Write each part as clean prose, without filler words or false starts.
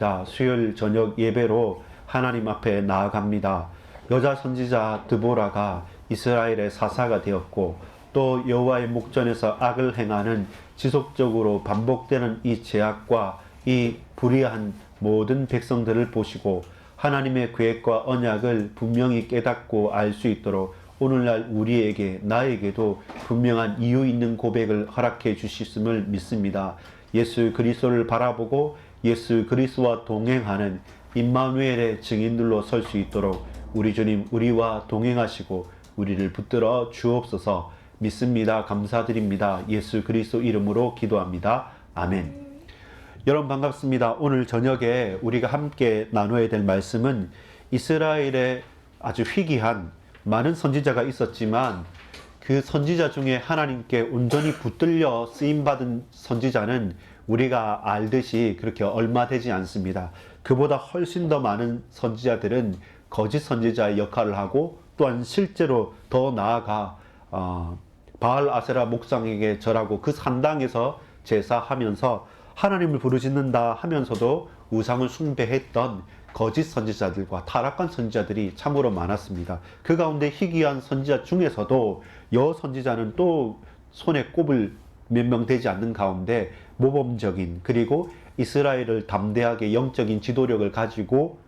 자, 수요일 저녁 예배로 하나님 앞에 나아갑니다. 여자 선지자 드보라가 이스라엘의 사사가 되었고, 또 여호와의 목전에서 악을 행하는 지속적으로 반복되는 이 죄악과 이 불의한 모든 백성들을 보시고 하나님의 계획과 언약을 분명히 깨닫고 알 수 있도록 오늘날 우리에게, 나에게도 분명한 이유 있는 고백을 허락해 주셨음을 믿습니다. 예수 그리스도를 바라보고 예수 그리스도와 동행하는 임마누엘의 증인들로 설 수 있도록 우리 주님 우리와 동행하시고 우리를 붙들어 주옵소서. 믿습니다. 감사드립니다. 예수 그리스도 이름으로 기도합니다. 아멘. 여러분 반갑습니다. 오늘 저녁에 우리가 함께 나눠야 될 말씀은 이스라엘의 아주 희귀한 많은 선지자가 있었지만 그 선지자 중에 하나님께 온전히 붙들려 쓰임받은 선지자는 우리가 알듯이 그렇게 얼마 되지 않습니다. 그보다 훨씬 더 많은 선지자들은 거짓 선지자의 역할을 하고, 또한 실제로 더 나아가 바알 아세라 목상에게 절하고 그 산당에서 제사하면서 하나님을 부르짖는다 하면서도 우상을 숭배했던 거짓 선지자들과 타락한 선지자들이 참으로 많았습니다. 그 가운데 희귀한 선지자 중에서도 여 선지자는 또 손에 꼽을 몇 명 되지 않는 가운데 모범적인, 그리고 이스라엘을 담대하게 영적인 지도력을 가지고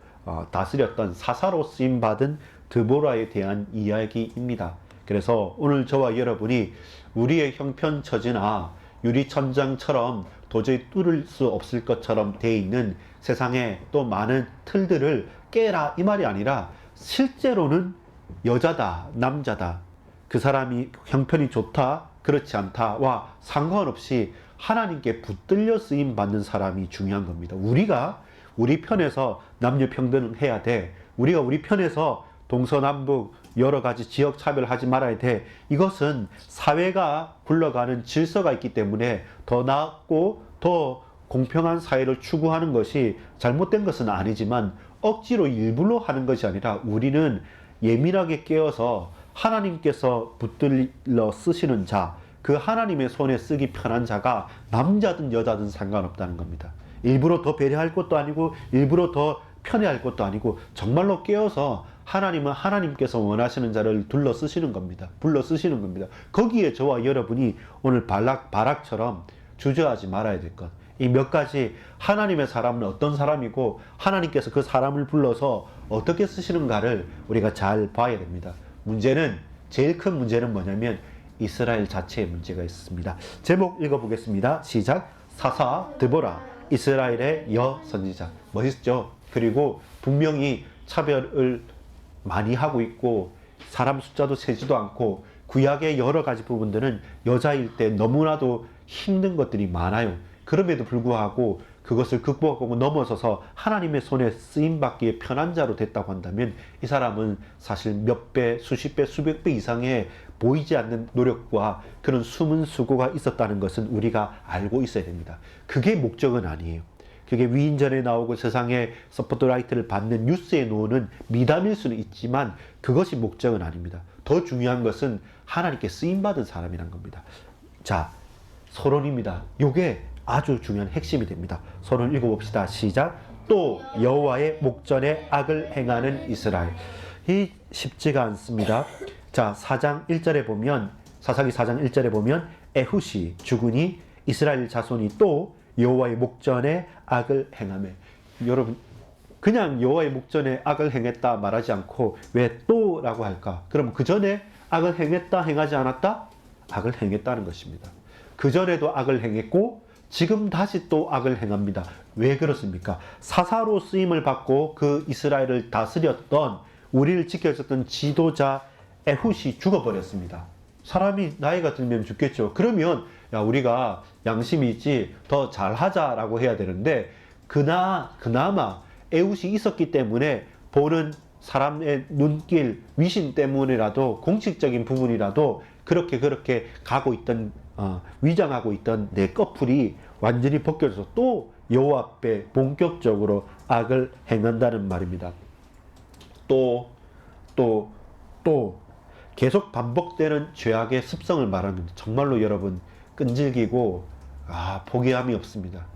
다스렸던 사사로 쓰임받은 드보라에 대한 이야기입니다. 그래서 오늘 저와 여러분이 우리의 형편처지나 유리천장처럼 도저히 뚫을 수 없을 것처럼 돼 있는 세상에 또 많은 틀들을 깨라 이 말이 아니라, 실제로는 여자다 남자다, 그 사람이 형편이 좋다 그렇지 않다와 상관없이 하나님께 붙들려 쓰임 받는 사람이 중요한 겁니다. 우리가 우리 편에서 남녀 평등해야 돼. 우리가 우리 편에서 동서남북 여러 가지 지역 차별하지 말아야 돼. 이것은 사회가 굴러가는 질서가 있기 때문에 더 나았고 더 공평한 사회를 추구하는 것이 잘못된 것은 아니지만, 억지로 일부러 하는 것이 아니라 우리는 예민하게 깨어서 하나님께서 붙들러 쓰시는 자, 그 하나님의 손에 쓰기 편한 자가 남자든 여자든 상관없다는 겁니다. 일부러 더 배려할 것도 아니고 일부러 더 편애할 것도 아니고, 정말로 깨어서 하나님은 하나님께서 원하시는 자를 둘러 쓰시는 겁니다. 불러 쓰시는 겁니다. 거기에 저와 여러분이 오늘 바락처럼 주저하지 말아야 될 것, 이 몇 가지, 하나님의 사람은 어떤 사람이고 하나님께서 그 사람을 불러서 어떻게 쓰시는가를 우리가 잘 봐야 됩니다. 문제는, 제일 큰 문제는 뭐냐면 이스라엘 자체의 문제가 있습니다. 제목 읽어보겠습니다. 시작. 사사 드보라, 이스라엘의 여 선지자. 멋있죠? 그리고 분명히 차별을 많이 하고 있고 사람 숫자도 세지도 않고 구약의 여러 가지 부분들은 여자일 때 너무나도 힘든 것들이 많아요. 그럼에도 불구하고 그것을 극복하고 넘어서서 하나님의 손에 쓰임받기에 편한 자로 됐다고 한다면, 이 사람은 사실 몇 배, 수십 배, 수백 배 이상의 보이지 않는 노력과 그런 숨은 수고가 있었다는 것은 우리가 알고 있어야 됩니다. 그게 목적은 아니에요. 그게 위인전에 나오고 세상에 서포트라이트를 받는 뉴스에 놓는 미담일 수는 있지만 그것이 목적은 아닙니다. 더 중요한 것은 하나님께 쓰임받은 사람이란 겁니다. 자, 서론입니다. 요게 아주 중요한 핵심이 됩니다. 서론 읽어봅시다. 시작. 또 여호와의 목전에 악을 행하는 이스라엘. 이 쉽지가 않습니다. 자, 4장 1절에 보면, 사사기 4장 1절에 보면 에훗이 죽으니 이스라엘 자손이 또 여호와의 목전에 악을 행하며. 여러분, 그냥 여호와의 목전에 악을 행했다 말하지 않고 왜 또라고 할까? 그럼 그 전에 악을 행했다 행하지 않았다? 악을 행했다는 것입니다. 그 전에도 악을 행했고 지금 다시 또 악을 행합니다. 왜 그렇습니까? 사사로 쓰임을 받고 그 이스라엘을 다스렸던, 우리를 지켜줬던 지도자 에훗이 죽어버렸습니다. 사람이 나이가 들면 죽겠죠. 그러면 야, 우리가 양심이 있지 더 잘하자라고 해야 되는데, 그나마 에훗이 있었기 때문에 보는 사람의 눈길, 위신 때문이라도, 공식적인 부분이라도 그렇게 가고 있던, 위장하고 있던 내 꺼풀이 완전히 벗겨져서 또 여호와 앞에 본격적으로 악을 행한다는 말입니다. 또 계속 반복되는 죄악의 습성을 말하는, 정말로 여러분 끈질기고 포기함이 없습니다.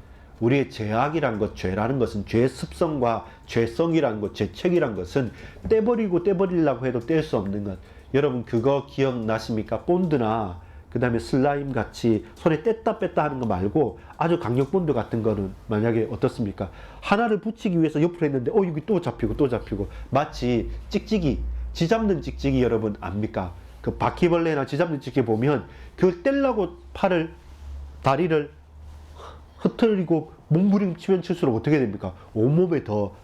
우리의 죄악이란 것, 죄라는 것은 죄의 습성과 죄성이란 것, 죄책이란 것은 떼버리고 떼버리려고 해도 뗄 수 없는 것. 여러분 그거 기억나십니까? 본드나 그 다음에 슬라임 같이 손에 뗐다 뺐다 하는 거 말고 아주 강력 본드 같은 거는 만약에 어떻습니까? 하나를 붙이기 위해서 옆으로 했는데 여기 또 잡히고 또 잡히고 마치 찍찍이, 쥐 잡는 찍찍이 여러분 압니까? 그 바퀴벌레나 쥐 잡는 찍찍이 보면 그걸 떼려고 팔을, 다리를 흐트리고 몸부림치면 칠수록 어떻게 됩니까? 온몸에 더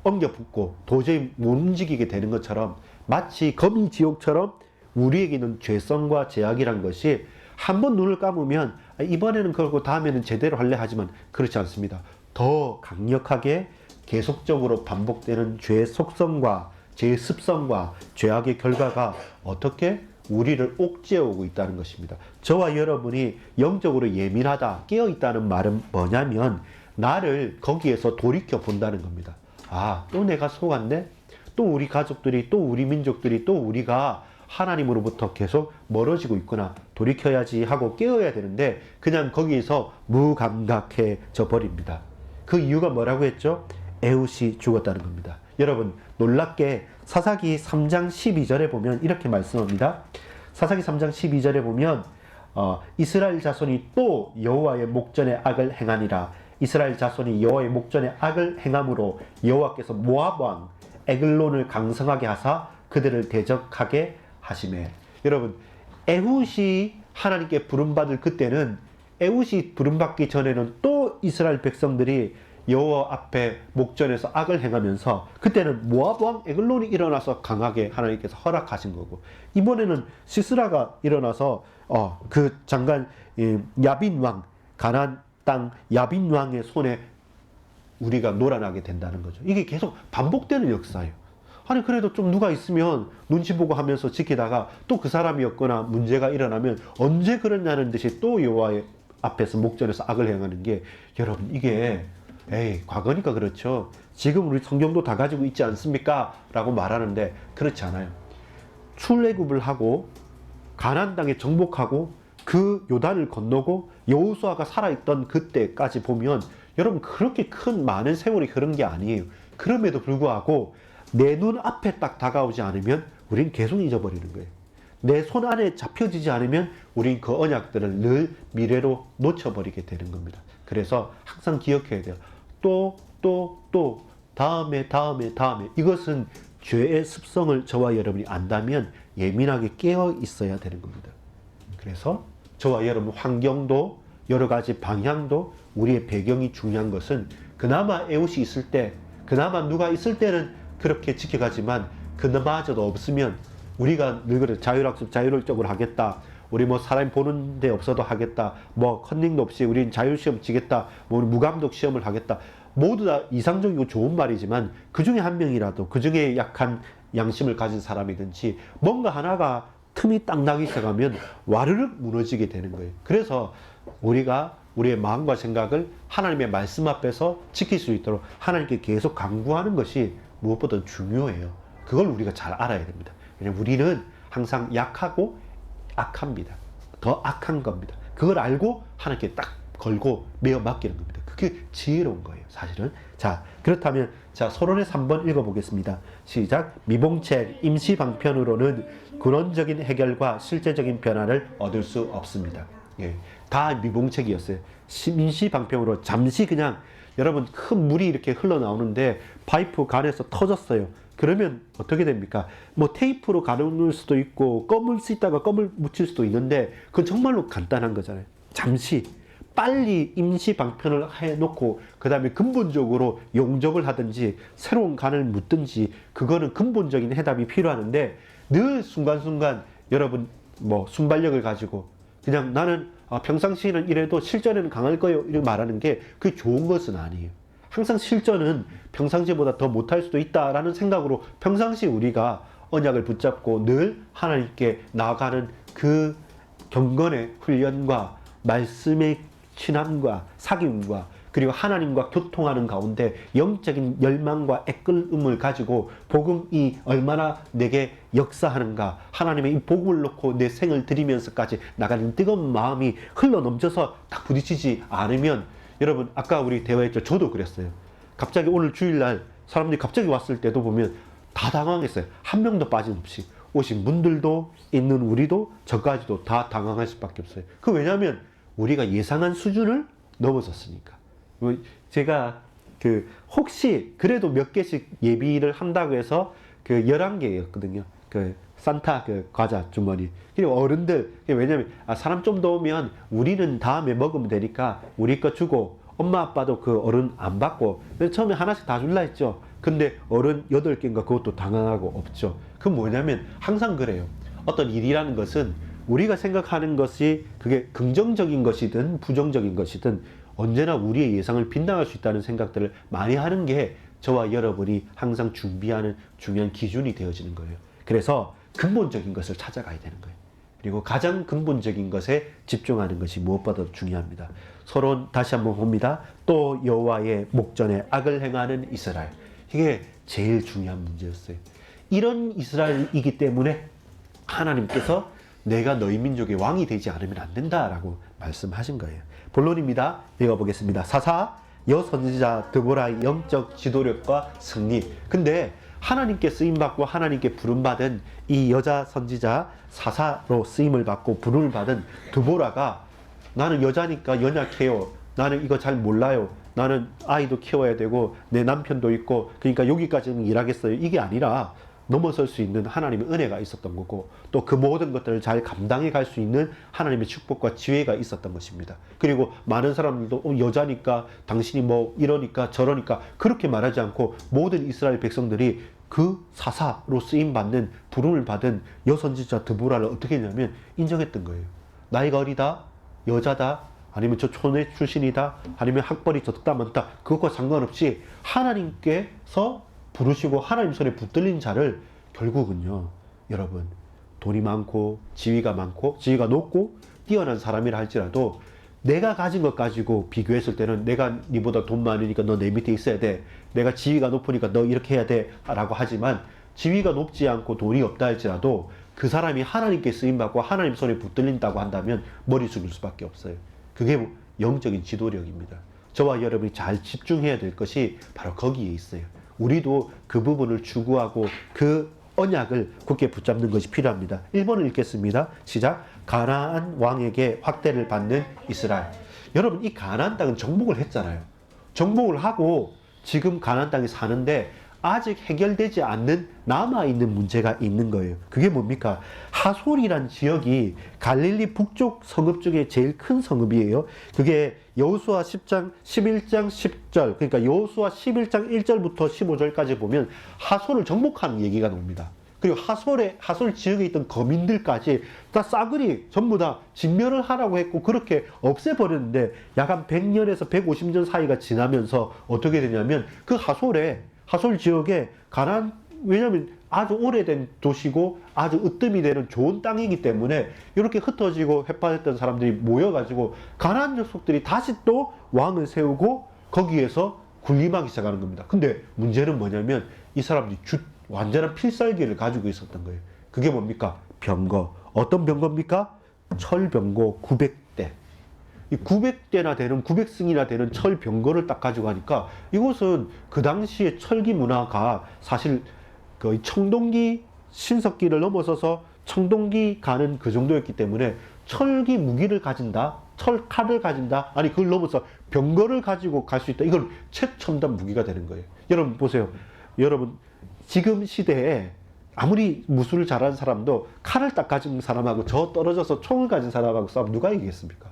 엉겨 붙고 도저히 못 움직이게 되는 것처럼 마치 거미 지옥처럼 우리에게는 죄성과 죄악이란 것이 한 번 눈을 감으면 이번에는 그렇고 다음에는 제대로 할래 하지만 그렇지 않습니다. 더 강력하게 계속적으로 반복되는 죄의 속성과 죄의 습성과 죄악의 결과가 어떻게 우리를 옥죄어오고 있다는 것입니다. 저와 여러분이 영적으로 예민하다, 깨어있다는 말은 뭐냐면 나를 거기에서 돌이켜 본다는 겁니다. 또 내가 속았네? 또 우리 가족들이, 또 우리 민족들이, 또 우리가 하나님으로부터 계속 멀어지고 있구나. 돌이켜야지 하고 깨어야 되는데 그냥 거기에서 무감각해져 버립니다. 그 이유가 뭐라고 했죠? 에훗이 죽었다는 겁니다. 여러분 놀랍게 사사기 3장 12절에 보면 이렇게 말씀합니다. 사사기 3장 12절에 보면 이스라엘 자손이 또 여호와의 목전에 악을 행하니라. 이스라엘 자손이 여호와의 목전에 악을 행함으로 여호와께서 모압 왕 에글론을 강성하게 하사 그들을 대적하게 하시매. 여러분 에훗이 하나님께 부름받을 그때는, 에훗이 부름받기 전에는 또 이스라엘 백성들이 여호와 앞에 목전에서 악을 행하면서 그때는 모압 왕 에글론이 일어나서 강하게 하나님께서 허락하신 거고, 이번에는 시스라가 일어나서 그 장관 야빈 왕, 가나안 땅 야빈 왕의 손에 우리가 놀아나게 된다는 거죠. 이게 계속 반복되는 역사예요. 아니 그래도 좀 누가 있으면 눈치 보고 하면서 지키다가 또 그 사람이었거나 문제가 일어나면 언제 그러냐는 듯이 또 여호와의 앞에서 목전에서 악을 행하는 게, 여러분 이게 과거니까 그렇죠. 지금 우리 성경도 다 가지고 있지 않습니까? 라고 말하는데 그렇지 않아요. 출애굽을 하고 가나안 땅에 정복하고 그 요단을 건너고 여호수아가 살아있던 그때까지 보면 여러분 그렇게 큰 많은 세월이 흐른 게 아니에요. 그럼에도 불구하고 내 눈 앞에 딱 다가오지 않으면 우린 계속 잊어버리는 거예요. 내 손 안에 잡혀지지 않으면 우린 그 언약들을 늘 미래로 놓쳐버리게 되는 겁니다. 그래서 항상 기억해야 돼요. 또 다음에 이것은 죄의 습성을 저와 여러분이 안다면 예민하게 깨어 있어야 되는 겁니다. 그래서 저와 여러분 환경도 여러 가지 방향도 우리의 배경이 중요한 것은 그나마 에훗이 있을 때, 그나마 누가 있을 때는 그렇게 지켜가지만 그나마저도 없으면 우리가 늘 그래 자율학습 자율적으로 하겠다, 우리 뭐 사람 보는 데 없어도 하겠다, 뭐 컨닝도 없이 우린 자율시험 치겠다, 뭐 무감독 시험을 하겠다, 모두 다 이상적이고 좋은 말이지만 그 중에 한 명이라도, 그 중에 약한 양심을 가진 사람이든지 뭔가 하나가 틈이 딱 나기 시작하면 와르륵 무너지게 되는 거예요. 그래서 우리가 우리의 마음과 생각을 하나님의 말씀 앞에서 지킬 수 있도록 하나님께 계속 간구하는 것이 무엇보다 중요해요. 그걸 우리가 잘 알아야 됩니다. 왜냐하면 우리는 항상 약하고 악합니다. 더 악한 겁니다. 그걸 알고 하나님께 딱 걸고 메어 맡기는 겁니다. 그게 지혜로운 거예요, 사실은. 자, 그렇다면 서론의 3번 읽어보겠습니다. 시작. 미봉책 임시방편으로는 근원적인 해결과 실제적인 변화를 얻을 수 없습니다. 다 미봉책이었어요. 임시방편으로 잠시 그냥, 여러분 큰 물이 이렇게 흘러나오는데 파이프 간에서 터졌어요. 그러면 어떻게 됩니까? 뭐 테이프로 가려놓을 수도 있고 껌을 쓰다가 껌을 묻힐 수도 있는데 그건 정말로 간단한 거잖아요. 잠시 빨리 임시 방편을 해놓고 그 다음에 근본적으로 용접을 하든지 새로운 간을 묻든지, 그거는 근본적인 해답이 필요하는데 늘 순간순간 여러분 뭐 순발력을 가지고 그냥 나는 평상시에는 이래도 실전에는 강할 거예요 이렇게 말하는 게 그게 좋은 것은 아니에요. 항상 실전은 평상시보다 더 못할 수도 있다라는 생각으로 평상시 우리가 언약을 붙잡고 늘 하나님께 나아가는 그 경건의 훈련과 말씀의 친함과 사귐과 그리고 하나님과 교통하는 가운데 영적인 열망과 애끓음을 가지고 복음이 얼마나 내게 역사하는가, 하나님의 이 복음을 놓고 내 생을 드리면서까지 나가는 뜨거운 마음이 흘러넘쳐서 딱 부딪히지 않으면 여러분 아까 우리 대화했죠. 저도 그랬어요. 갑자기 오늘 주일날 사람들이 갑자기 왔을 때도 보면 다 당황했어요. 한 명도 빠짐없이 오신 분들도 있는 우리도 저까지도 다 당황할 수밖에 없어요. 그 왜냐하면 우리가 예상한 수준을 넘어섰으니까. 제가 혹시 그래도 몇 개씩 예비를 한다고 해서 11개였거든요. 산타 과자 주머니. 그리고 어른들, 왜냐면 사람 좀 더 오면 우리는 다음에 먹으면 되니까 우리 거 주고 엄마 아빠도 그 어른 안 받고 처음에 하나씩 다 줄라 했죠. 근데 어른 8개인가 그것도 당황하고 없죠. 그 뭐냐면 항상 그래요. 어떤 일이라는 것은 우리가 생각하는 것이 그게 긍정적인 것이든 부정적인 것이든 언제나 우리의 예상을 빗나갈 수 있다는 생각들을 많이 하는 게 저와 여러분이 항상 준비하는 중요한 기준이 되어지는 거예요. 그래서 근본적인 것을 찾아가야 되는 거예요. 그리고 가장 근본적인 것에 집중하는 것이 무엇보다도 중요합니다. 서론 다시 한번 봅니다. 또 여호와의 목전에 악을 행하는 이스라엘. 이게 제일 중요한 문제였어요. 이런 이스라엘이기 때문에 하나님께서 내가 너희 민족의 왕이 되지 않으면 안 된다라고 말씀하신 거예요. 본론입니다. 읽어보겠습니다. 사사 여선지자 드보라의 영적 지도력과 승리. 근데 하나님께 쓰임받고 하나님께 부름받은 이 여자 선지자 사사로 쓰임을 받고 부름을 받은 드보라가 나는 여자니까 연약해요. 나는 이거 잘 몰라요. 나는 아이도 키워야 되고 내 남편도 있고 그러니까 여기까지는 일하겠어요. 이게 아니라 넘어설 수 있는 하나님의 은혜가 있었던 거고 또 그 모든 것들을 잘 감당해 갈 수 있는 하나님의 축복과 지혜가 있었던 것입니다. 그리고 많은 사람들도 여자니까 당신이 뭐 이러니까 저러니까 그렇게 말하지 않고 모든 이스라엘 백성들이 그 사사로 쓰임받는 부름을 받은 여선지자 드보라를 어떻게 했냐면 인정했던 거예요. 나이가 어리다, 여자다, 아니면 저 촌의 출신이다, 아니면 학벌이 적다 많다 그것과 상관없이 하나님께서 부르시고 하나님 손에 붙들린 자를 결국은요 여러분 돈이 많고 지위가 높고 뛰어난 사람이라 할지라도 내가 가진 것 가지고 비교했을 때는 내가 니보다 돈 많으니까 너 내 밑에 있어야 돼. 내가 지위가 높으니까 너 이렇게 해야 돼. 라고 하지만 지위가 높지 않고 돈이 없다 할지라도 그 사람이 하나님께 쓰임받고 하나님 손에 붙들린다고 한다면 머리 숙일 수밖에 없어요. 그게 영적인 지도력입니다. 저와 여러분이 잘 집중해야 될 것이 바로 거기에 있어요. 우리도 그 부분을 추구하고 그 언약을 굳게 붙잡는 것이 필요합니다. 1번을 읽겠습니다. 시작. 가나안 왕에게 확대를 받는 이스라엘. 여러분 이 가나안 땅은 정복을 했잖아요. 정복을 하고 지금 가나안 땅에 사는데 아직 해결되지 않는 남아있는 문제가 있는 거예요. 그게 뭡니까? 하솔이란 지역이 갈릴리 북쪽 성읍 중에 제일 큰 성읍이에요. 그게 여호수아 10장 11장 10절 그러니까 여호수아 11장 1절부터 15절까지 보면 하솔을 정복하는 얘기가 나옵니다. 그리고 하솔 지역에 있던 거민들까지 다 싸그리 전부 다 진멸을 하라고 했고 그렇게 없애버렸는데 약 한 100년에서 150년 사이가 지나면서 어떻게 되냐면 그 하솔 지역에 왜냐면 아주 오래된 도시고 아주 으뜸이 되는 좋은 땅이기 때문에 이렇게 흩어지고 헷갈렸던 사람들이 모여가지고 가나안 족속들이 다시 또 왕을 세우고 거기에서 군림하기 시작하는 겁니다. 근데 문제는 뭐냐면 이 사람들이 완전한 필살기를 가지고 있었던 거예요. 그게 뭡니까? 병거. 어떤 병거입니까? 철병거 900대. 이 900대나 되는 900승이나 되는 철 병거를 딱 가지고 가니까 이곳은 그 당시에 철기 문화가 사실 거의 청동기 신석기를 넘어서서 청동기 가는 그 정도였기 때문에 철기 무기를 가진다, 철칼을 가진다, 아니 그걸 넘어서 병거를 가지고 갈 수 있다. 이건 최첨단 무기가 되는 거예요. 여러분 보세요. 여러분 지금 시대에 아무리 무술을 잘하는 사람도 칼을 딱 가진 사람하고 저 떨어져서 총을 가진 사람하고 싸우면 누가 이기겠습니까?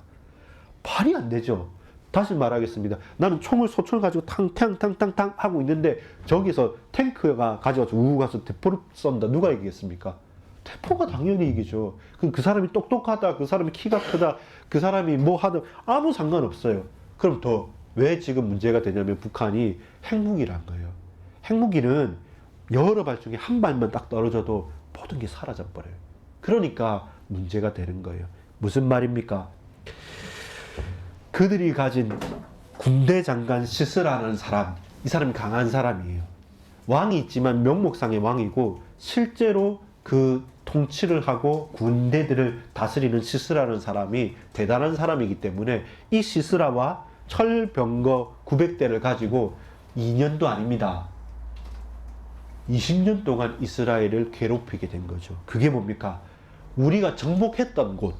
발이 안 되죠. 다시 말하겠습니다. 나는 소총을 가지고 탕탕탕탕탕 하고 있는데 저기서 탱크가 가져가서 우우 가서 대포를 쏜다. 누가 이기겠습니까? 대포가 당연히 이기죠. 그 사람이 똑똑하다, 그 사람이 키가 크다, 그 사람이 뭐 하든 아무 상관없어요. 그럼 왜 지금 문제가 되냐면 북한이 핵무기란 거예요. 핵무기는 여러 발 중에 한 발만 딱 떨어져도 모든 게 사라져버려요. 그러니까 문제가 되는 거예요. 무슨 말입니까? 그들이 가진 군대 장관 시스라는 사람, 이 사람이 강한 사람이에요. 왕이 있지만 명목상의 왕이고 실제로 그 통치를 하고 군대들을 다스리는 시스라는 사람이 대단한 사람이기 때문에 이 시스라와 철병거 900대를 가지고 2년도 아닙니다. 20년 동안 이스라엘을 괴롭히게 된 거죠. 그게 뭡니까? 우리가 정복했던 곳,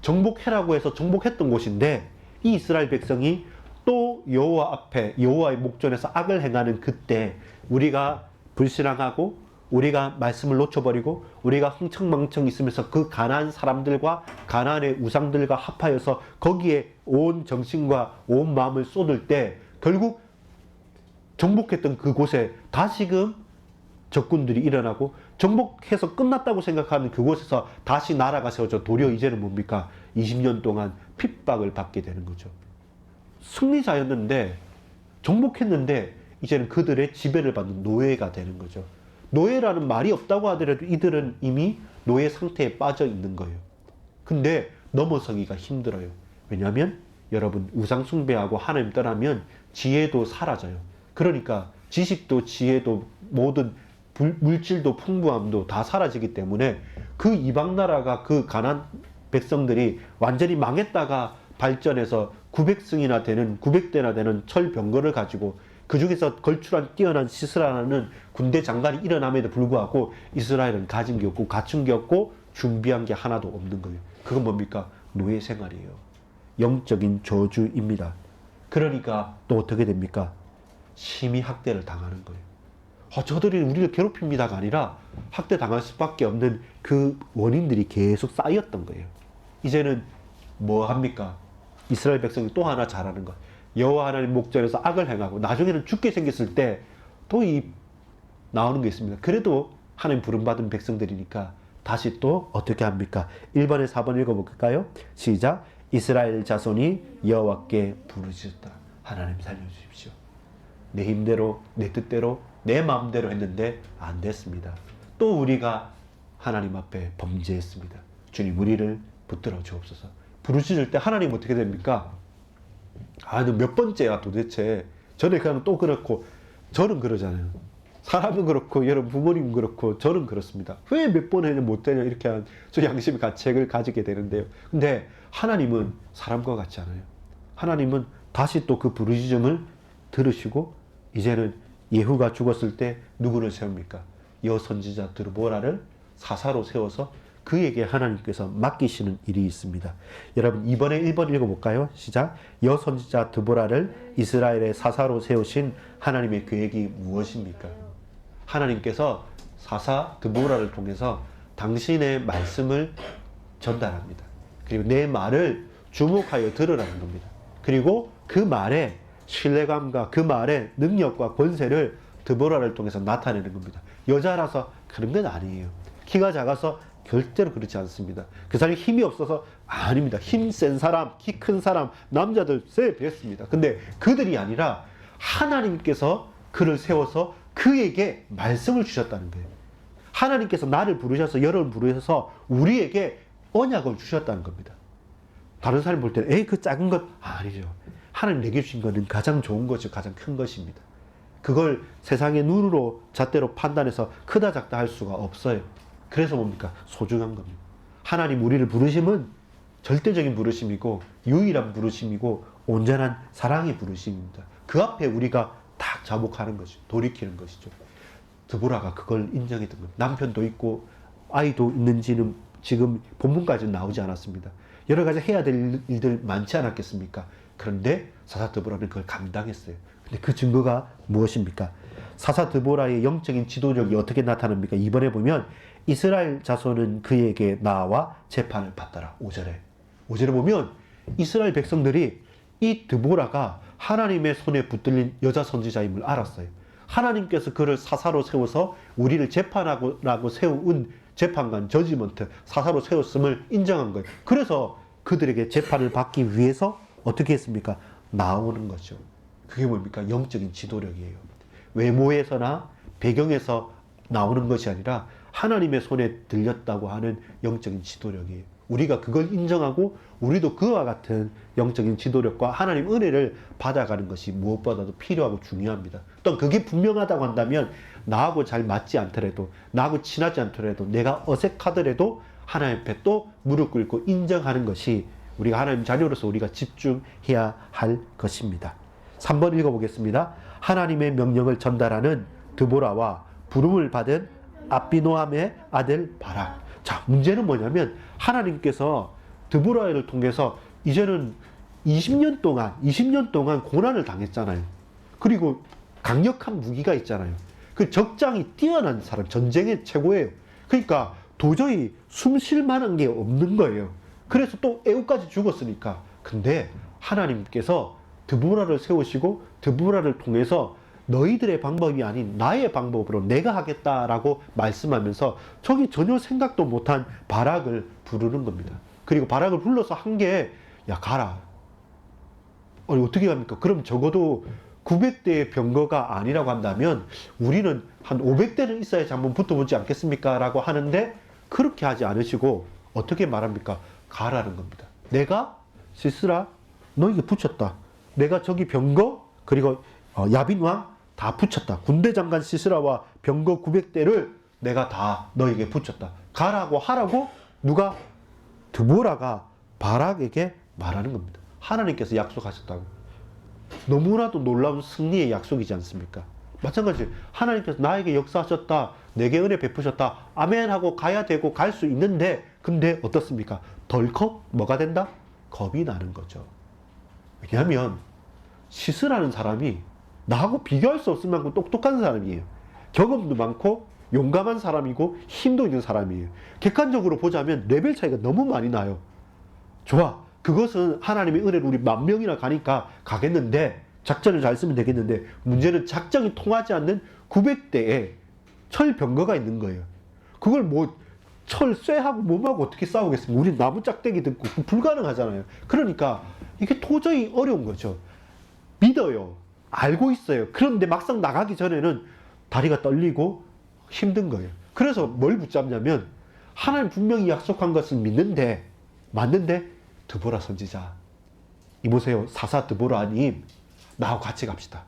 정복해라고 해서 정복했던 곳인데 이 이스라엘 백성이 또 여호와 앞에 여호와의 목전에서 악을 행하는 그때 우리가 불신앙하고 우리가 말씀을 놓쳐버리고 우리가 흥청망청 있으면서 그 가나안 사람들과 가나안의 우상들과 합하여서 거기에 온 정신과 온 마음을 쏟을 때 결국 정복했던 그곳에 다시금 적군들이 일어나고 정복해서 끝났다고 생각하는 그곳에서 다시 나라가 세워져 도리어 이제는 뭡니까? 20년 동안 핍박을 받게 되는 거죠. 승리자였는데 정복했는데 이제는 그들의 지배를 받는 노예가 되는 거죠. 노예라는 말이 없다고 하더라도 이들은 이미 노예 상태에 빠져 있는 거예요. 근데 넘어서기가 힘들어요. 왜냐하면 여러분 우상 숭배하고 하나님 떠나면 지혜도 사라져요. 그러니까 지식도 지혜도 모든 물질도 풍부함도 다 사라지기 때문에 그 이방 나라가 그 가나안 백성들이 완전히 망했다가 발전해서 900승이나 되는 900대나 되는 철병거를 가지고 그 중에서 걸출한 뛰어난 시스라라는 군대 장관이 일어남에도 불구하고 이스라엘은 가진 게 없고 갖춘 게 없고 준비한 게 하나도 없는 거예요. 그건 뭡니까? 노예 생활이에요. 영적인 저주입니다. 그러니까 또 어떻게 됩니까? 심히 학대를 당하는 거예요. 저들이 우리를 괴롭힙니다가 아니라 학대 당할 수밖에 없는 그 원인들이 계속 쌓였던 거예요. 이제는 뭐 합니까? 이스라엘 백성이 또 하나 잘하는 것. 여호와 하나님 목전에서 악을 행하고 나중에는 죽게 생겼을 때 또 나오는 게 있습니다. 그래도 하나님 부름받은 백성들이니까 다시 또 어떻게 합니까? 1번에 4번 읽어볼까요? 시작. 이스라엘 자손이 여호와께 부르짖었다. 하나님 살려주십시오. 내 힘대로 내 뜻대로 내 마음대로 했는데 안 됐습니다. 또 우리가 하나님 앞에 범죄했습니다. 주님 우리를 붙들어 주옵소서. 부르짖을 때 하나님 어떻게 됩니까? 너 몇 번째야 도대체. 전에 그냥 또 그렇고 저는 그러잖아요. 사람은 그렇고 여러분 부모님은 그렇고 저는 그렇습니다. 왜 몇 번 해냐 못 되냐 이렇게 한 저 양심의 가책을 가지게 되는데요. 근데 하나님은 사람과 같지 않아요. 하나님은 다시 또 그 부르짖음을 들으시고 이제는 예후가 죽었을 때 누구를 세웁니까? 여선지자 드보라를 사사로 세워서 그에게 하나님께서 맡기시는 일이 있습니다. 여러분 이번에 1번 읽어볼까요? 시작. 여선지자 드보라를 이스라엘의 사사로 세우신 하나님의 계획이 무엇입니까? 하나님께서 사사 드보라를 통해서 당신의 말씀을 전달합니다. 그리고 내 말을 주목하여 들으라는 겁니다. 그리고 그 말에 신뢰감과 그 말의 능력과 권세를 드보라를 통해서 나타내는 겁니다. 여자라서 그런 건 아니에요. 키가 작아서 절대로 그렇지 않습니다. 그 사람이 힘이 없어서 아닙니다. 힘 센 사람, 키 큰 사람, 남자들 세 뵀습니다. 근데 그들이 아니라 하나님께서 그를 세워서 그에게 말씀을 주셨다는 거예요. 하나님께서 나를 부르셔서 여러분 부르셔서 우리에게 언약을 주셨다는 겁니다. 다른 사람이 볼 때는 에이 그 작은 것 아니죠. 하나님 내게 주신 것은 가장 좋은 것이고 가장 큰 것입니다. 그걸 세상의 눈으로 잣대로 판단해서 크다 작다 할 수가 없어요. 그래서 뭡니까? 소중한 겁니다. 하나님 우리를 부르심은 절대적인 부르심이고 유일한 부르심이고 온전한 사랑의 부르심입니다. 그 앞에 우리가 딱 자복하는 것이죠. 돌이키는 것이죠. 드보라가 그걸 인정했던 겁니다. 남편도 있고 아이도 있는지는 지금 본문까지는 나오지 않았습니다. 여러 가지 해야 될 일들 많지 않았겠습니까? 그런데 사사 드보라는 그걸 감당했어요. 근데 그 증거가 무엇입니까? 사사 드보라의 영적인 지도력이 어떻게 나타납니까? 이번에 보면 이스라엘 자손은 그에게 나와 재판을 받더라. 5절에 보면 이스라엘 백성들이 이 드보라가 하나님의 손에 붙들린 여자 선지자임을 알았어요. 하나님께서 그를 사사로 세워서 우리를 재판하고 세운 재판관, 저지먼트, 사사로 세웠음을 인정한 거예요. 그래서 그들에게 재판을 받기 위해서 어떻게 했습니까? 나오는 거죠. 그게 뭡니까? 영적인 지도력이에요. 외모에서나 배경에서 나오는 것이 아니라 하나님의 손에 들렸다고 하는 영적인 지도력이에요. 우리가 그걸 인정하고 우리도 그와 같은 영적인 지도력과 하나님 은혜를 받아가는 것이 무엇보다도 필요하고 중요합니다. 또 그게 분명하다고 한다면 나하고 잘 맞지 않더라도 나하고 친하지 않더라도 내가 어색하더라도 하나님 앞에 또 무릎 꿇고 인정하는 것이 우리가 하나님 자녀로서 우리가 집중해야 할 것입니다. 3번 읽어보겠습니다. 하나님의 명령을 전달하는 드보라와 부름을 받은 압비노함의 아들 바락. 자, 문제는 뭐냐면 하나님께서 드보라를 통해서 이제는 20년 동안 고난을 당했잖아요. 그리고 강력한 무기가 있잖아요. 그 적장이 뛰어난 사람, 전쟁의 최고예요. 그러니까 도저히 숨 쉴 만한 게 없는 거예요. 그래서 또 에우까지 죽었으니까. 근데 하나님께서 드보라를 세우시고 드보라를 통해서 너희들의 방법이 아닌 나의 방법으로 내가 하겠다라고 말씀하면서 저기 전혀 생각도 못한 바락을 부르는 겁니다. 그리고 바락을 불러서 한 게, 야, 가라. 아니, 어떻게 합니까? 그럼 적어도 900대의 병거가 아니라고 한다면 우리는 한 500대는 있어야지 한번 붙어보지 않겠습니까? 라고 하는데 그렇게 하지 않으시고 어떻게 말합니까? 가라는 겁니다. 내가 시스라 너에게 붙였다. 내가 저기 병거 그리고 야빈왕 다 붙였다. 군대 장관 시스라와 병거 900대를 내가 다 너에게 붙였다. 가라고 하라고 누가? 드보라가 바락에게 말하는 겁니다. 하나님께서 약속하셨다고. 너무나도 놀라운 승리의 약속이지 않습니까? 마찬가지 하나님께서 나에게 역사하셨다. 내게 은혜 베푸셨다. 아멘 하고 가야 되고 갈 수 있는데 근데 어떻습니까? 덜컥 뭐가 된다? 겁이 나는 거죠. 왜냐하면 시스라는 사람이 나하고 비교할 수 없을 만큼 똑똑한 사람이에요. 경험도 많고 용감한 사람이고 힘도 있는 사람이에요. 객관적으로 보자면 레벨 차이가 너무 많이 나요. 좋아. 그것은 하나님의 은혜로 우리 10,000명이나 가니까 가겠는데 작전을 잘 쓰면 되겠는데 문제는 작전이 통하지 않는 900대의 철병거가 있는 거예요. 그걸 뭐 철 쇠하고 몸하고 어떻게 싸우겠습니까? 우리 나무 짝대기 듣고 불가능하잖아요. 그러니까 이게 도저히 어려운 거죠. 믿어요. 알고 있어요. 그런데 막상 나가기 전에는 다리가 떨리고 힘든 거예요. 그래서 뭘 붙잡냐면 하나님 분명히 약속한 것을 믿는데 맞는데 드보라 선지자 이보세요. 사사 드보라님 나하고 같이 갑시다.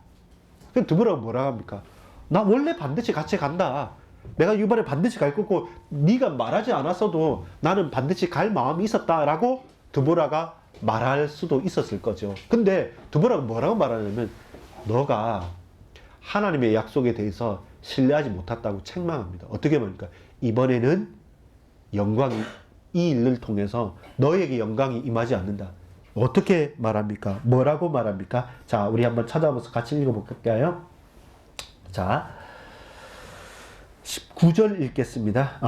그럼 드보라가 뭐라 합니까? 나 원래 반드시 같이 간다. 내가 이번에 반드시 갈 거고 네가 말하지 않았어도 나는 반드시 갈 마음이 있었다라고 드보라가 말할 수도 있었을 거죠. 근데 드보라가 뭐라고 말하냐면 너가 하나님의 약속에 대해서 신뢰하지 못했다고 책망합니다. 어떻게 말합니까? 이번에는 영광이 이 일을 통해서 너에게 영광이 임하지 않는다. 어떻게 말합니까? 뭐라고 말합니까? 자, 우리 한번 찾아보면서 같이 읽어볼까요? 자, 9절 읽겠습니다.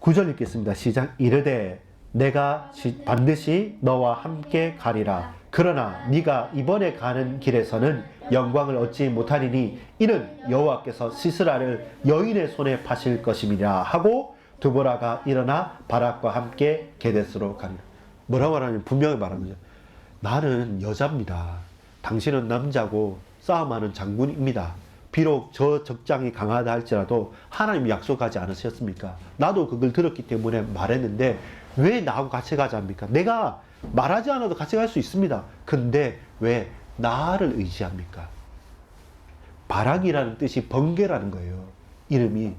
9절 읽겠습니다. 시작. 이르되 내가 반드시 너와 함께 가리라. 그러나 네가 이번에 가는 길에서는 영광을 얻지 못하리니 이는 여호와께서 시스라를 여인의 손에 파실 것임이라 하고 드보라가 일어나 바락과 함께 게데스로 가니라. 뭐라고 말하냐면 분명히 말하는 거죠. 나는 여자입니다. 당신은 남자고 싸움하는 장군입니다. 비록 저 적장이 강하다 할지라도 하나님이 약속하지 않으셨습니까? 나도 그걸 들었기 때문에 말했는데 왜 나하고 같이 가자합니까? 내가 말하지 않아도 같이 갈 수 있습니다. 근데 왜 나를 의지합니까? 바락이라는 뜻이 번개라는 거예요. 이름이.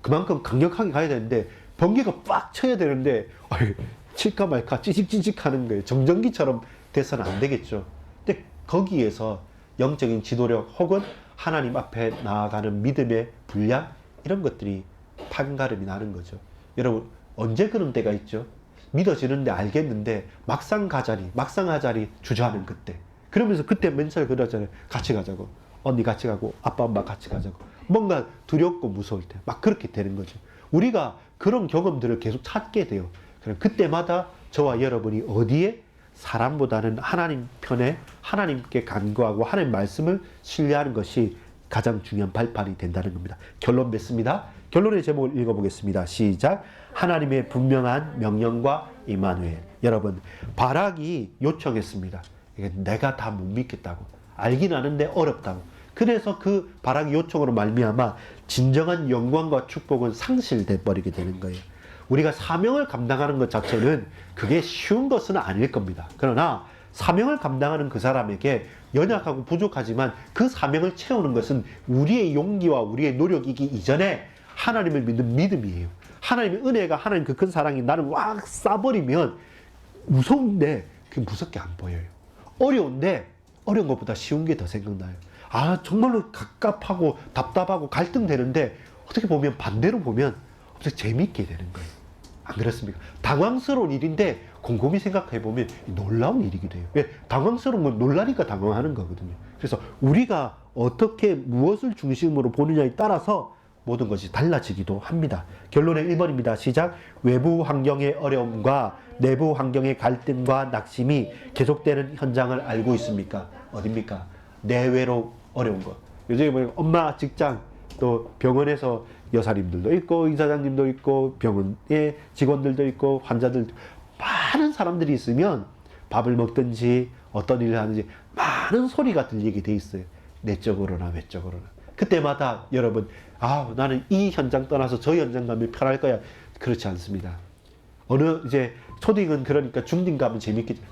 그만큼 강력하게 가야 되는데 번개가 빡 쳐야 되는데 칠까 말까 찌직찌직 하는 거예요. 정전기처럼 돼서는 안 되겠죠. 근데 거기에서 영적인 지도력 혹은 하나님 앞에 나아가는 믿음의 분량 이런 것들이 판가름이 나는 거죠. 여러분 언제 그런 때가 있죠? 믿어지는데 알겠는데 막상 하자니 주저하는 그때. 그러면서 그때 맨날 그러잖아요. 같이 가자고. 언니 같이 가고 아빠 엄마 같이 가자고. 뭔가 두렵고 무서울 때 막 그렇게 되는 거죠. 우리가 그런 경험들을 계속 찾게 돼요. 그럼 그때마다 저와 여러분이 어디에 사람보다는 하나님 편에 하나님께 간구하고 하나님 말씀을 신뢰하는 것이 가장 중요한 발판이 된다는 겁니다. 결론 맺습니다. 결론의 제목을 읽어보겠습니다. 시작. 하나님의 분명한 명령과 임마누엘. 여러분 바락이 요청했습니다. 내가 다 못 믿겠다고. 알긴 아는데 어렵다고. 그래서 그 바락의 요청으로 말미암아 진정한 영광과 축복은 상실돼 버리게 되는 거예요. 우리가 사명을 감당하는 것 자체는 그게 쉬운 것은 아닐 겁니다. 그러나 사명을 감당하는 그 사람에게 연약하고 부족하지만 그 사명을 채우는 것은 우리의 용기와 우리의 노력이기 이전에 하나님을 믿는 믿음이에요. 하나님의 은혜가 하나님 그 큰 사랑이 나를 왁 쏴버리면 무서운데 그게 무섭게 안 보여요. 어려운데 어려운 것보다 쉬운 게 더 생각나요. 아, 정말로 갑갑하고 답답하고 갈등되는데 어떻게 보면 반대로 보면 어떻게 재밌게 되는 거예요. 안 그렇습니까? 당황스러운 일인데 곰곰이 생각해 보면 놀라운 일이기도 해요. 왜? 당황스러운 건 놀라니까 당황하는 거거든요. 그래서 우리가 어떻게 무엇을 중심으로 보느냐에 따라서 모든 것이 달라지기도 합니다. 결론은 1번입니다. 시작. 외부 환경의 어려움과 내부 환경의 갈등과 낙심이 계속되는 현장을 알고 있습니까? 어딥니까? 내외로 어려운 것. 요즘에 보면 엄마 직장, 또 병원에서 여사님들도 있고 의사장님도 있고 병원의 직원들도 있고 환자들도, 많은 사람들이 있으면 밥을 먹든지 어떤 일을 하는지 많은 소리가 들리게 돼 있어요. 내적으로나 외적으로나. 그때마다 여러분, 아, 나는 이 현장 떠나서 저 현장 가면 편할 거야. 그렇지 않습니다. 어느 이제 초딩은 그러니까 중딩 가면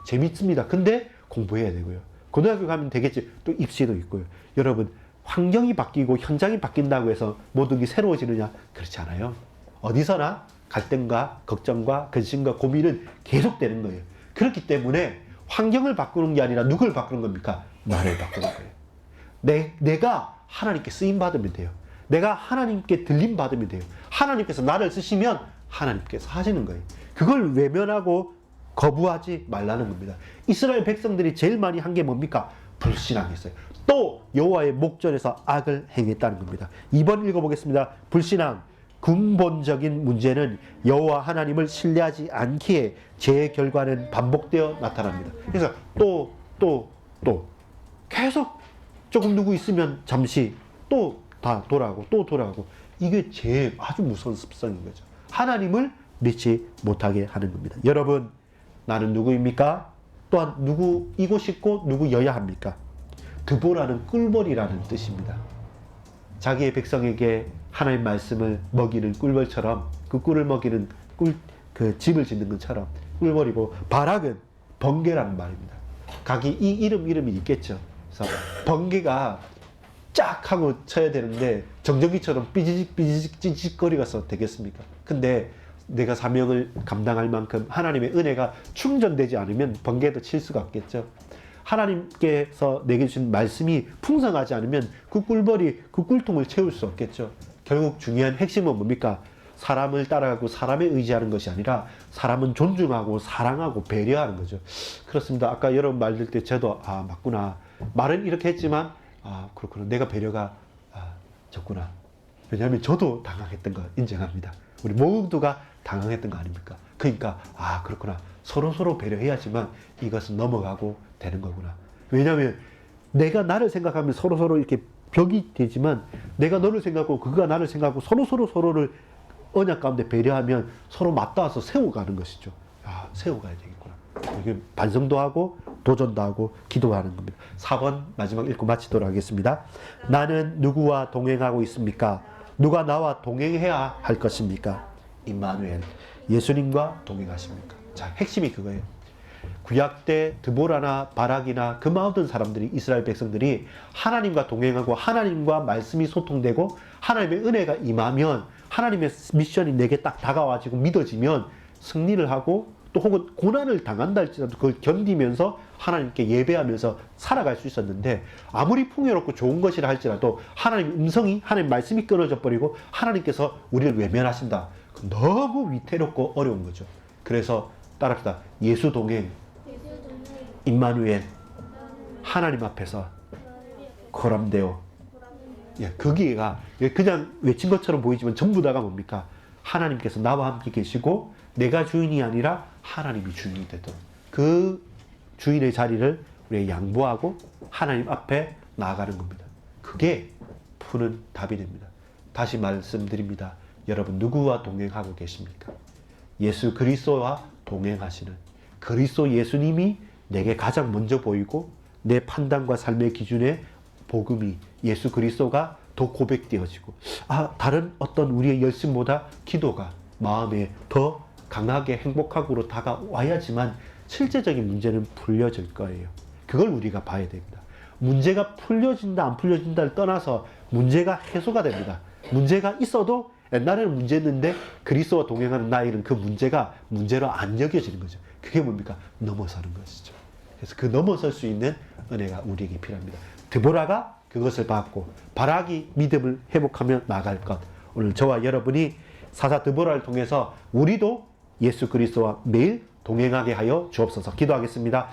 재밌습니다. 근데 공부해야 되고요. 고등학교 가면 되겠지. 또 입시도 있고요. 여러분, 환경이 바뀌고 현장이 바뀐다고 해서 모든 게 새로워지느냐? 그렇지 않아요. 어디서나 갈등과 걱정과 근심과 고민은 계속되는 거예요. 그렇기 때문에 환경을 바꾸는 게 아니라 누굴 바꾸는 겁니까? 나를 바꾸는 거예요. 내가 하나님께 쓰임 받으면 돼요. 내가 하나님께 들림 받으면 돼요. 하나님께서 나를 쓰시면 하나님께서 하시는 거예요. 그걸 외면하고 거부하지 말라는 겁니다. 이스라엘 백성들이 제일 많이 한 게 뭡니까? 불신앙했어요. 또 여호와의 목전에서 악을 행했다는 겁니다. 2번 읽어보겠습니다. 불신앙. 근본적인 문제는 여호와 하나님을 신뢰하지 않기에 죄의 결과는 반복되어 나타납니다. 그래서 또 계속 조금 누구 있으면 잠시 또 다 돌아가고 또 돌아가고, 이게 제일 아주 무서운 습성인 거죠. 하나님을 믿지 못하게 하는 겁니다. 여러분, 나는 누구입니까? 또한 누구이고 싶고 누구여야 합니까? 드보라는 꿀벌이라는 뜻입니다. 자기의 백성에게 하나님 말씀을 먹이는 꿀벌처럼, 그 꿀을 먹이는 그 집을 짓는 것처럼 꿀벌이고, 바락은 번개라는 말입니다. 각이 이 이름이 있겠죠. 그래서 번개가 쫙 하고 쳐야 되는데 정전기처럼 삐지직 거리가서 되겠습니까? 근데 내가 사명을 감당할 만큼 하나님의 은혜가 충전되지 않으면 번개도 칠 수가 없겠죠. 하나님께서 내게 주신 말씀이 풍성하지 않으면 그 꿀벌이 그 꿀통을 채울 수 없겠죠. 결국 중요한 핵심은 뭡니까? 사람을 따라가고 사람에 의지하는 것이 아니라 사람은 존중하고 사랑하고 배려하는 거죠. 그렇습니다. 아까 여러분 말 들 때 저도 맞구나. 말은 이렇게 했지만 그렇구나. 내가 배려가 적구나. 왜냐하면 저도 당황했던 거 인정합니다. 우리 모두가 당황했던 거 아닙니까? 그러니까 그렇구나. 서로 배려해야지만 이것은 넘어가고 되는 거구나. 왜냐하면 내가 나를 생각하면 서로 이렇게 벽이 되지만, 내가 너를 생각하고 그가 나를 생각하고 서로를 언약 가운데 배려하면 서로 맞닿아서 세워가는 것이죠. 세워가야 되겠구나. 이게 반성도 하고 도전도 하고 기도하는 겁니다. 4번 마지막 읽고 마치도록 하겠습니다. 나는 누구와 동행하고 있습니까? 누가 나와 동행해야 할 것입니까? 임마누엘, 예수님과 동행하십니까? 자, 핵심이 그거예요. 구약 때 드보라나 바락이나 그 모든 사람들이, 이스라엘 백성들이 하나님과 동행하고 하나님과 말씀이 소통되고 하나님의 은혜가 임하면, 하나님의 미션이 내게 딱 다가와지고 믿어지면 승리를 하고, 또 혹은 고난을 당한다 할지라도 그걸 견디면서 하나님께 예배하면서 살아갈 수 있었는데, 아무리 풍요롭고 좋은 것이라 할지라도 하나님의 음성이, 하나님의 말씀이 끊어져 버리고 하나님께서 우리를 외면하신다. 너무 위태롭고 어려운 거죠. 그래서 따라합시다. 예수 동행, 임마누엘, 하나님 앞에서 고람되어. 거기가 그냥 외친 것처럼 보이지만 전부 다가 뭡니까? 하나님께서 나와 함께 계시고 내가 주인이 아니라 하나님이 주인이 되도록, 그 주인의 자리를 우리가 양보하고 하나님 앞에 나아가는 겁니다. 그게 푸는 답이 됩니다. 다시 말씀드립니다. 여러분, 누구와 동행하고 계십니까? 예수 그리스도와 동행하시는 그리스도 예수님이 내게 가장 먼저 보이고, 내 판단과 삶의 기준에 복음이, 예수 그리스도가 더 고백되어지고, 다른 어떤 우리의 열심보다 기도가 마음에 더 강하게 행복하고로 다가와야지만 실제적인 문제는 풀려질 거예요. 그걸 우리가 봐야 됩니다. 문제가 풀려진다 안 풀려진다를 떠나서 문제가 해소가 됩니다. 문제가 있어도 옛날에는 문제였는데 그리스도와 동행하는 나이는 그 문제가 문제로 안 여겨지는 거죠. 그게 뭡니까? 넘어서는 것이죠. 그래서 그 넘어설 수 있는 은혜가 우리에게 필요합니다. 드보라가 그것을 받고 바락이 믿음을 회복하며 나갈 것. 오늘 저와 여러분이 사사 드보라를 통해서 우리도 예수 그리스도와 매일 동행하게 하여 주옵소서. 기도하겠습니다.